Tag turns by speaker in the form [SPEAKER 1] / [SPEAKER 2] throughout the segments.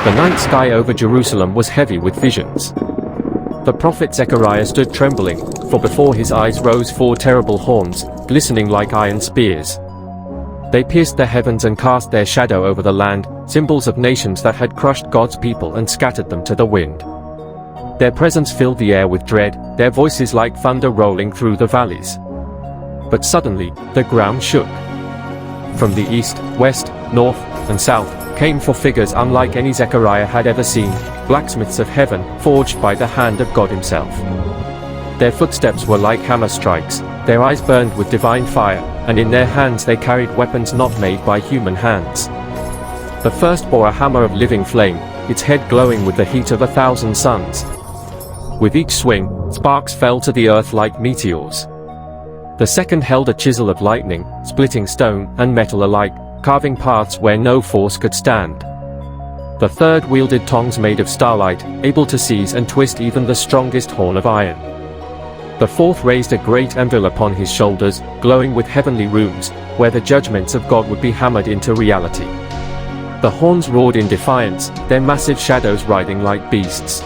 [SPEAKER 1] The night sky over Jerusalem was heavy with visions. The prophet Zechariah stood trembling, for before his eyes rose 4 terrible horns, glistening like iron spears. They pierced the heavens and cast their shadow over the land, symbols of nations that had crushed God's people and scattered them to the wind. Their presence filled the air with dread, their voices like thunder rolling through the valleys. But suddenly, the ground shook. From the east, west, north, and south, came 4 figures unlike any Zechariah had ever seen, blacksmiths of heaven, forged by the hand of God himself. Their footsteps were like hammer strikes, their eyes burned with divine fire, and in their hands they carried weapons not made by human hands. The first bore a hammer of living flame, its head glowing with the heat of 1,000 suns. With each swing, sparks fell to the earth like meteors. The second held a chisel of lightning, splitting stone and metal alike, carving paths where no force could stand. The third wielded tongs made of starlight, able to seize and twist even the strongest horn of iron. The fourth raised a great anvil upon his shoulders, glowing with heavenly runes, where the judgments of God would be hammered into reality. The horns roared in defiance, their massive shadows riding like beasts.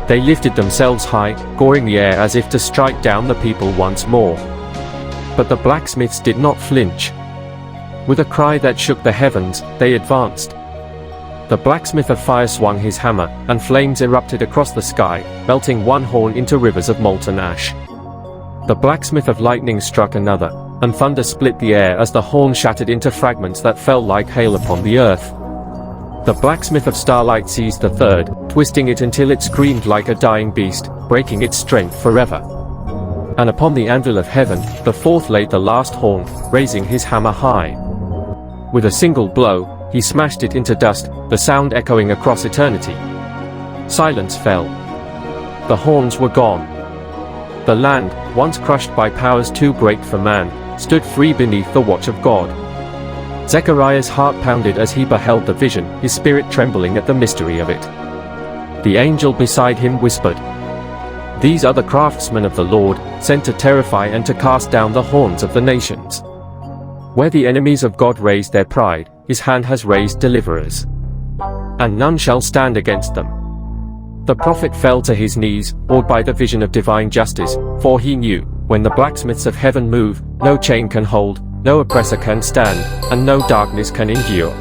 [SPEAKER 1] They lifted themselves high, goring the air as if to strike down the people once more. But the blacksmiths did not flinch. With a cry that shook the heavens, they advanced. The blacksmith of fire swung his hammer, and flames erupted across the sky, melting one horn into rivers of molten ash. The blacksmith of lightning struck another, and thunder split the air as the horn shattered into fragments that fell like hail upon the earth. The blacksmith of starlight seized the third, twisting it until it screamed like a dying beast, breaking its strength forever. And upon the anvil of heaven, the fourth laid the last horn, raising his hammer high. With a single blow, he smashed it into dust, the sound echoing across eternity. Silence fell. The horns were gone. The land, once crushed by powers too great for man, stood free beneath the watch of God. Zechariah's heart pounded as he beheld the vision, his spirit trembling at the mystery of it. The angel beside him whispered, "These are the craftsmen of the Lord, sent to terrify and to cast down the horns of the nations." Where the enemies of God raised their pride, his hand has raised deliverers. And none shall stand against them. The prophet fell to his knees, awed by the vision of divine justice, for he knew, when the blacksmiths of heaven move, no chain can hold, no oppressor can stand, and no darkness can endure.